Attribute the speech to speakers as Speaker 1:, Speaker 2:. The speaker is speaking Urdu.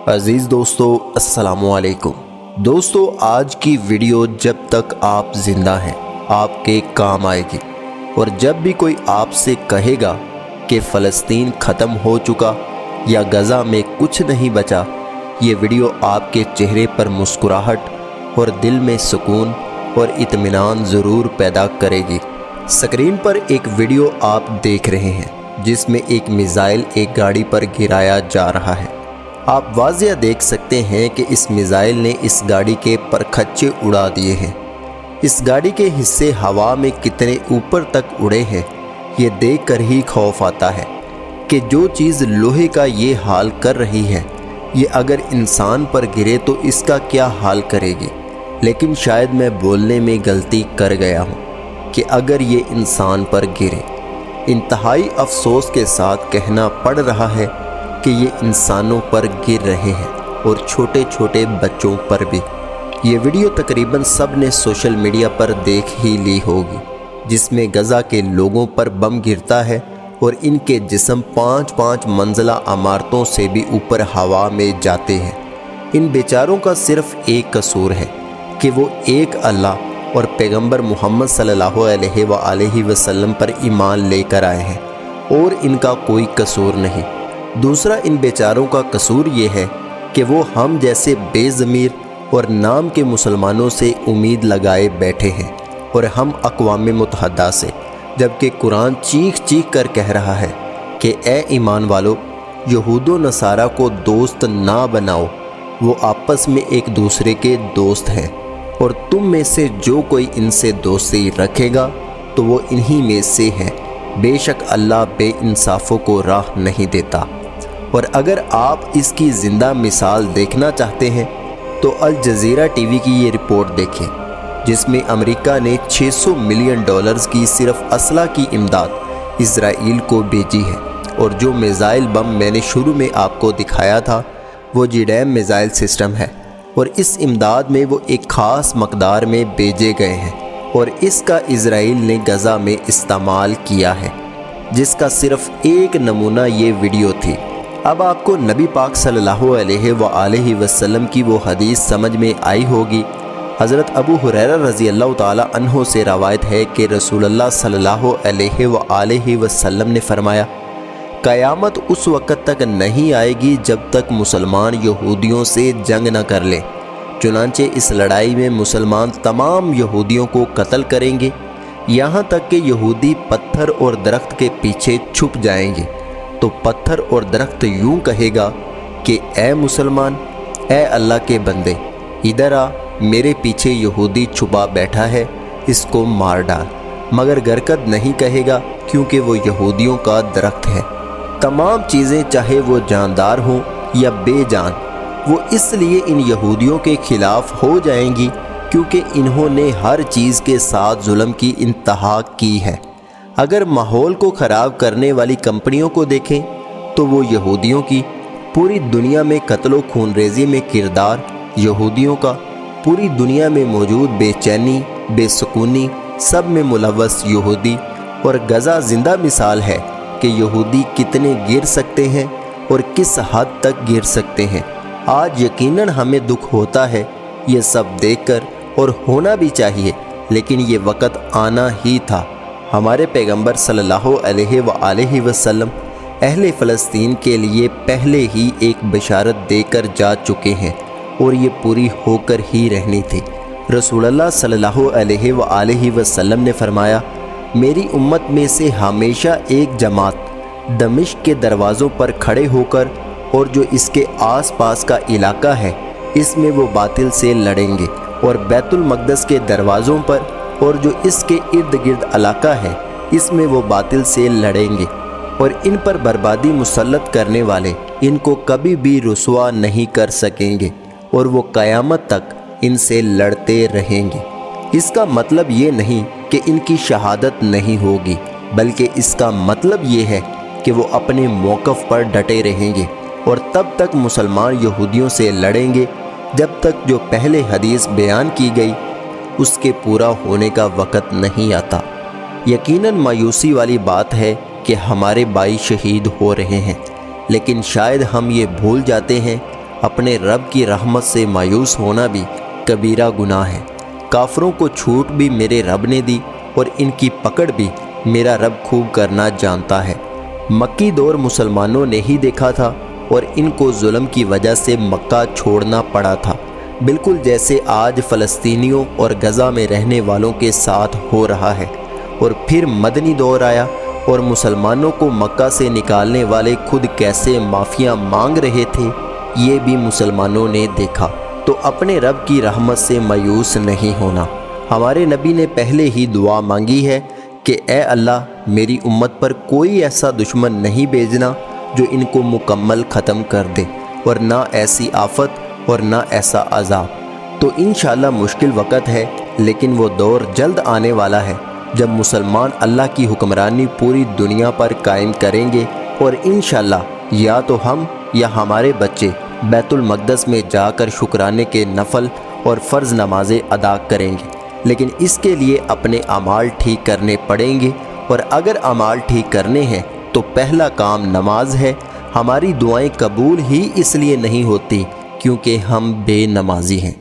Speaker 1: عزیز دوستو السلام علیکم۔ دوستو آج کی ویڈیو جب تک آپ زندہ ہیں آپ کے کام آئے گی، اور جب بھی کوئی آپ سے کہے گا کہ فلسطین ختم ہو چکا یا غزہ میں کچھ نہیں بچا، یہ ویڈیو آپ کے چہرے پر مسکراہٹ اور دل میں سکون اور اطمینان ضرور پیدا کرے گی۔ اسکرین پر ایک ویڈیو آپ دیکھ رہے ہیں جس میں ایک میزائل ایک گاڑی پر گرایا جا رہا ہے۔ آپ واضح دیکھ سکتے ہیں کہ اس میزائل نے اس گاڑی کے پرکھچے اڑا دیے ہیں۔ اس گاڑی کے حصے ہوا میں کتنے اوپر تک اڑے ہیں، یہ دیکھ کر ہی خوف آتا ہے کہ جو چیز لوہے کا یہ حال کر رہی ہے، یہ اگر انسان پر گرے تو اس کا کیا حال کرے گی۔ لیکن شاید میں بولنے میں غلطی کر گیا ہوں کہ اگر یہ انسان پر گرے۔ انتہائی افسوس کے ساتھ کہنا پڑ رہا ہے کہ یہ انسانوں پر گر رہے ہیں اور چھوٹے چھوٹے بچوں پر بھی۔ یہ ویڈیو تقریباً سب نے سوشل میڈیا پر دیکھ ہی لی ہوگی، جس میں غزہ کے لوگوں پر بم گرتا ہے اور ان کے جسم 5 منزلہ عمارتوں سے بھی اوپر ہوا میں جاتے ہیں۔ ان بیچاروں کا صرف ایک قصور ہے کہ وہ ایک اللہ اور پیغمبر محمد صلی اللہ علیہ وآلہ وسلم پر ایمان لے کر آئے ہیں، اور ان کا کوئی قصور نہیں۔ دوسرا، ان بیچاروں کا قصور یہ ہے کہ وہ ہم جیسے بے ضمیر اور نام کے مسلمانوں سے امید لگائے بیٹھے ہیں، اور ہم اقوام متحدہ سے، جبکہ قرآن چیخ چیخ کر کہہ رہا ہے کہ اے ایمان والو، یہود و نصارہ کو دوست نہ بناؤ، وہ آپس میں ایک دوسرے کے دوست ہیں، اور تم میں سے جو کوئی ان سے دوستی رکھے گا تو وہ انہی میں سے ہے۔ بے شک اللہ بے انصافوں کو راہ نہیں دیتا۔ اور اگر آپ اس کی زندہ مثال دیکھنا چاہتے ہیں تو الجزیرہ ٹی وی کی یہ رپورٹ دیکھیں، جس میں امریکہ نے $600 ملین کی صرف اسلحہ کی امداد اسرائیل کو بھیجی ہے، اور جو میزائل بم میں نے شروع میں آپ کو دکھایا تھا وہ JDAM میزائل سسٹم ہے، اور اس امداد میں وہ ایک خاص مقدار میں بھیجے گئے ہیں، اور اس کا اسرائیل نے غزہ میں استعمال کیا ہے، جس کا صرف ایک نمونہ یہ ویڈیو تھی۔ اب آپ کو نبی پاک صلی اللہ علیہ وآلہ وسلم کی وہ حدیث سمجھ میں آئی ہوگی۔ حضرت ابو ہریرہ رضی اللہ تعالی عنہ سے روایت ہے کہ رسول اللہ صلی اللہ علیہ وآلہ وسلم نے فرمایا، قیامت اس وقت تک نہیں آئے گی جب تک مسلمان یہودیوں سے جنگ نہ کر لیں۔ چنانچہ اس لڑائی میں مسلمان تمام یہودیوں کو قتل کریں گے، یہاں تک کہ یہودی پتھر اور درخت کے پیچھے چھپ جائیں گے، تو پتھر اور درخت یوں کہے گا کہ اے مسلمان، اے اللہ کے بندے، ادھر آ، میرے پیچھے یہودی چھپا بیٹھا ہے، اس کو مار ڈال، مگر گرکد نہیں کہے گا کیونکہ وہ یہودیوں کا درخت ہے۔ تمام چیزیں چاہے وہ جاندار ہوں یا بے جان، وہ اس لیے ان یہودیوں کے خلاف ہو جائیں گی کیونکہ انہوں نے ہر چیز کے ساتھ ظلم کی انتہا کی ہے۔ اگر ماحول کو خراب کرنے والی کمپنیوں کو دیکھیں تو وہ یہودیوں کی، پوری دنیا میں قتل و خون ریزی میں کردار یہودیوں کا، پوری دنیا میں موجود بے چینی، بے سکونی، سب میں ملوث یہودی، اور غزہ زندہ مثال ہے کہ یہودی کتنے گر سکتے ہیں اور کس حد تک گر سکتے ہیں۔ آج یقیناً ہمیں دکھ ہوتا ہے یہ سب دیکھ کر، اور ہونا بھی چاہیے، لیکن یہ وقت آنا ہی تھا۔ ہمارے پیغمبر صلی اللہ علیہ وآلہ وسلم اہل فلسطین کے لیے پہلے ہی ایک بشارت دے کر جا چکے ہیں، اور یہ پوری ہو کر ہی رہنی تھی۔ رسول اللہ صلی اللہ علیہ وآلہ وسلم نے فرمایا، میری امت میں سے ہمیشہ ایک جماعت دمشق کے دروازوں پر کھڑے ہو کر، اور جو اس کے آس پاس کا علاقہ ہے اس میں وہ باطل سے لڑیں گے، اور بیت المقدس کے دروازوں پر اور جو اس کے ارد گرد علاقہ ہے اس میں وہ باطل سے لڑیں گے، اور ان پر بربادی مسلط کرنے والے ان کو کبھی بھی رسوا نہیں کر سکیں گے، اور وہ قیامت تک ان سے لڑتے رہیں گے۔ اس کا مطلب یہ نہیں کہ ان کی شہادت نہیں ہوگی، بلکہ اس کا مطلب یہ ہے کہ وہ اپنے موقف پر ڈٹے رہیں گے، اور تب تک مسلمان یہودیوں سے لڑیں گے جب تک جو پہلے حدیث بیان کی گئی اس کے پورا ہونے کا وقت نہیں آتا۔ یقیناً مایوسی والی بات ہے کہ ہمارے بھائی شہید ہو رہے ہیں، لیکن شاید ہم یہ بھول جاتے ہیں اپنے رب کی رحمت سے مایوس ہونا بھی کبیرہ گناہ ہے۔ کافروں کو چھوٹ بھی میرے رب نے دی اور ان کی پکڑ بھی میرا رب خوب کرنا جانتا ہے۔ مکی دور مسلمانوں نے ہی دیکھا تھا اور ان کو ظلم کی وجہ سے مکہ چھوڑنا پڑا تھا، بالکل جیسے آج فلسطینیوں اور غزہ میں رہنے والوں کے ساتھ ہو رہا ہے۔ اور پھر مدنی دور آیا اور مسلمانوں کو مکہ سے نکالنے والے خود کیسے معافیاں مانگ رہے تھے، یہ بھی مسلمانوں نے دیکھا۔ تو اپنے رب کی رحمت سے مایوس نہیں ہونا۔ ہمارے نبی نے پہلے ہی دعا مانگی ہے کہ اے اللہ میری امت پر کوئی ایسا دشمن نہیں بھیجنا جو ان کو مکمل ختم کر دے، اور نہ ایسی آفت اور نہ ایسا عذاب۔ تو انشاءاللہ مشکل وقت ہے، لیکن وہ دور جلد آنے والا ہے جب مسلمان اللہ کی حکمرانی پوری دنیا پر قائم کریں گے، اور انشاءاللہ یا تو ہم یا ہمارے بچے بیت المقدس میں جا کر شکرانے کے نفل اور فرض نمازیں ادا کریں گے، لیکن اس کے لیے اپنے اعمال ٹھیک کرنے پڑیں گے۔ اور اگر اعمال ٹھیک کرنے ہیں تو پہلا کام نماز ہے۔ ہماری دعائیں قبول ہی اس لیے نہیں ہوتی کیونکہ ہم بے نمازی ہیں۔